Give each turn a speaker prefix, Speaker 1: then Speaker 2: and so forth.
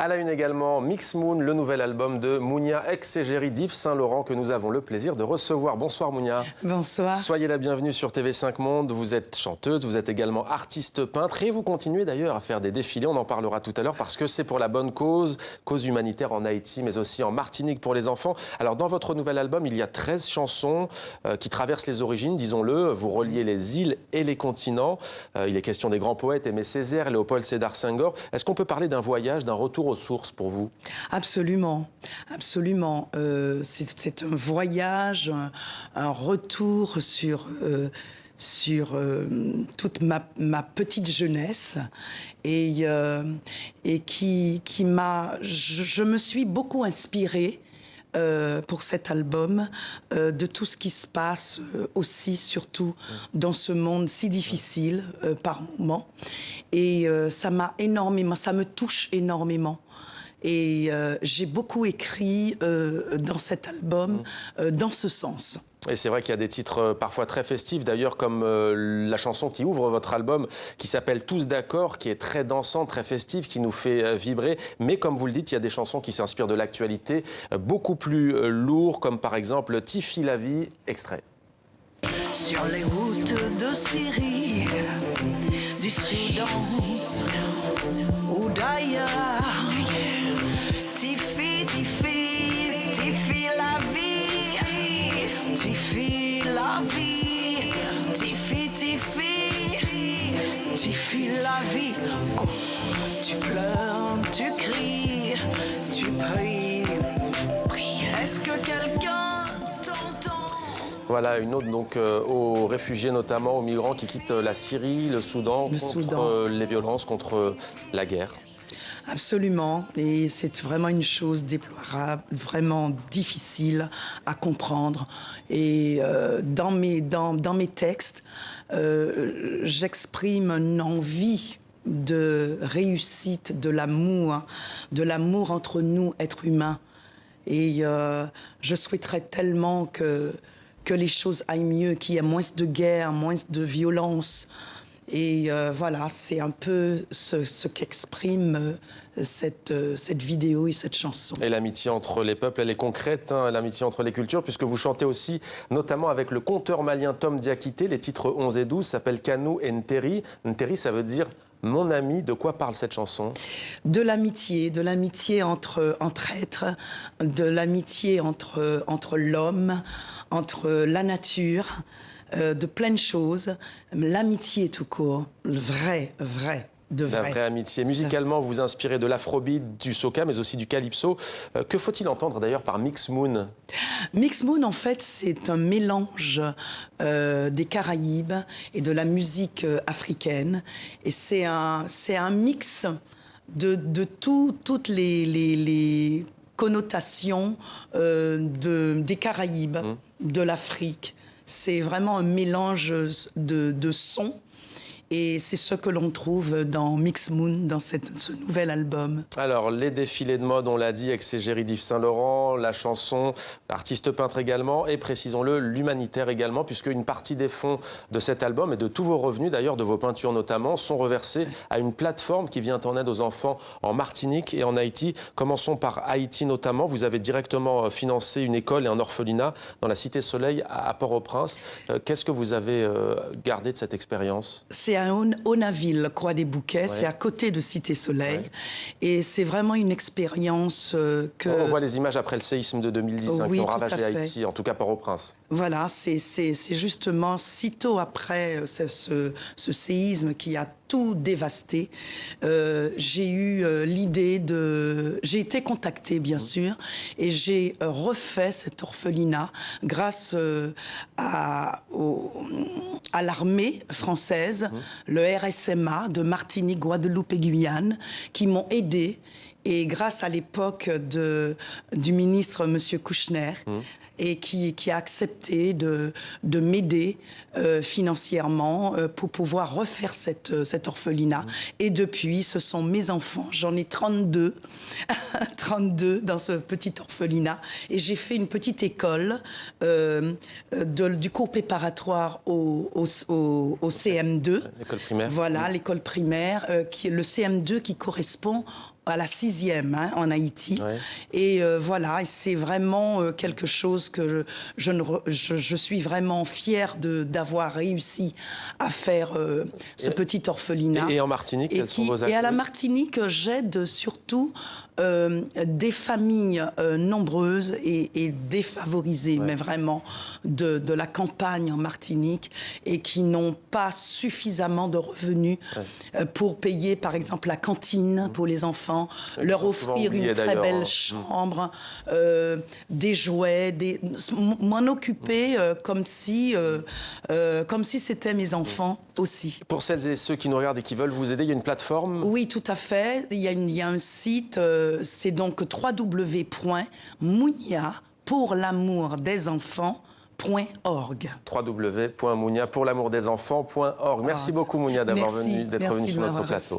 Speaker 1: À la une également, Mix Moon, le nouvel album de Mounia, ex-égérie d'Yves Saint-Laurent, que nous avons le plaisir de recevoir. Bonsoir Mounia.
Speaker 2: Bonsoir.
Speaker 1: Soyez la bienvenue sur TV5 Monde. Vous êtes chanteuse, vous êtes également artiste peintre et vous continuez d'ailleurs à faire des défilés. On en parlera tout à l'heure parce que c'est pour la bonne cause humanitaire en Haïti, mais aussi en Martinique pour les enfants. Alors dans votre nouvel album, il y a 13 chansons qui traversent les origines, disons-le. Vous reliez les îles et les continents. Il est question des grands poètes Aimé Césaire, Léopold Sédar Senghor. Est-ce qu'on peut parler d'un voyage, d'un retour aux sources pour vous?
Speaker 2: Absolument, absolument. C'est un voyage, un retour sur toute ma petite jeunesse et qui m'a... Je me suis beaucoup inspirée pour cet album, de tout ce qui se passe aussi, surtout dans ce monde si difficile par moments. Et ça m'a énormément, ça me touche énormément. Et j'ai beaucoup écrit dans cet album dans ce sens.
Speaker 1: Et c'est vrai qu'il y a des titres parfois très festifs, d'ailleurs comme la chanson qui ouvre votre album, qui s'appelle Tous d'accord, qui est très dansante, très festive, qui nous fait vibrer. Mais comme vous le dites, il y a des chansons qui s'inspirent de l'actualité, beaucoup plus lourdes, comme par exemple Tifi la vie, extrait.
Speaker 3: Sur les routes de Syrie, du Soudan ou d'ailleurs, Tifi, Tifi, Tifi la vie, Tifi la vie, Tifi, Tifi, Tifi la vie. Oh, tu pleures, tu cries, tu pries. Est-ce que quelqu'un t'entend?
Speaker 1: Voilà, une ode donc aux réfugiés, notamment aux migrants qui quittent la Syrie, le Soudan, contre les violences, contre la guerre.
Speaker 2: Absolument, et c'est vraiment une chose déplorable, vraiment difficile à comprendre. Et dans mes textes, j'exprime une envie de réussite, de l'amour entre nous, êtres humains. Et je souhaiterais tellement que les choses aillent mieux, qu'il y ait moins de guerre, moins de violence. Et voilà, c'est un peu ce qu'exprime cette vidéo et cette chanson.
Speaker 1: Et l'amitié entre les peuples, elle est concrète, hein, l'amitié entre les cultures, puisque vous chantez aussi, notamment avec le conteur malien Tom Diakité. Les titres 11 et 12 s'appellent Kanou et Nteri. Nteri, ça veut dire mon ami. De quoi parle cette chanson?
Speaker 2: De l'amitié entre êtres, de l'amitié entre l'homme, entre la nature, de plein de choses. L'amitié tout court, vrai.
Speaker 1: La vraie amitié. Musicalement, vous vous inspirez de l'afrobeat, du soca, mais aussi du calypso. Que faut-il entendre d'ailleurs par Mix Moon?
Speaker 2: Mix Moon, en fait, c'est un mélange des Caraïbes et de la musique africaine. Et c'est un mix de toutes les connotations des Caraïbes, de l'Afrique. C'est vraiment un mélange de sons. Et c'est ce que l'on trouve dans Mix Moon, dans ce nouvel album.
Speaker 1: Alors, les défilés de mode, on l'a dit, ex-égérie d'Yves Saint-Laurent, la chanson, artiste peintre également, et précisons-le, l'humanitaire également, puisque une partie des fonds de cet album et de tous vos revenus, d'ailleurs, de vos peintures notamment, sont reversés à une plateforme qui vient en aide aux enfants en Martinique et en Haïti. Commençons par Haïti notamment. Vous avez directement financé une école et un orphelinat dans la Cité Soleil à Port-au-Prince. Qu'est-ce que vous avez gardé de cette expérience?
Speaker 2: C'est à Onaville, Croix-des-Bouquets, c'est à côté de Cité Soleil. Ouais. Et c'est vraiment une expérience que...
Speaker 1: On voit les images après le séisme de 2010 qui ont ravagé Haïti, en tout cas Port-au-Prince.
Speaker 2: Voilà, c'est justement sitôt après ce séisme qui a tout dévasté, j'ai eu l'idée de... J'ai été contactée, bien sûr, et j'ai refait cet orphelinat grâce à l'armée française, le RSMA de Martinique, Guadeloupe et Guyane, qui m'ont aidé. Et grâce à l'époque du ministre M. Kouchner, et qui a accepté de m'aider financièrement pour pouvoir refaire cet orphelinat. Et depuis, ce sont mes enfants. J'en ai 32, 32 dans ce petit orphelinat. Et j'ai fait une petite école du cours préparatoire au CM2.
Speaker 1: L'école primaire.
Speaker 2: Voilà, l'école primaire, le CM2 qui correspond à la 6e en Haïti.
Speaker 1: Ouais.
Speaker 2: Et voilà, et c'est vraiment quelque chose que je suis vraiment fière d'avoir réussi à faire ce petit orphelinat.
Speaker 1: Et en Martinique, quels sont vos actes?
Speaker 2: Et à la Martinique, j'aide surtout des familles nombreuses et défavorisées, mais vraiment de la campagne en Martinique, et qui n'ont pas suffisamment de revenus pour payer, par exemple, la cantine pour les enfants, leur offrir une très belle chambre, des jouets, m'en occuper comme si c'était mes enfants aussi.
Speaker 1: Pour celles et ceux qui nous regardent et qui veulent vous aider, il y a une plateforme?
Speaker 2: Oui, tout à fait. Il y a un site, c'est donc www.mounia.pourlamourdesenfants.org.
Speaker 1: www.mounia.pourlamourdesenfants.org. Merci beaucoup Mounia d'être venu sur notre plateau.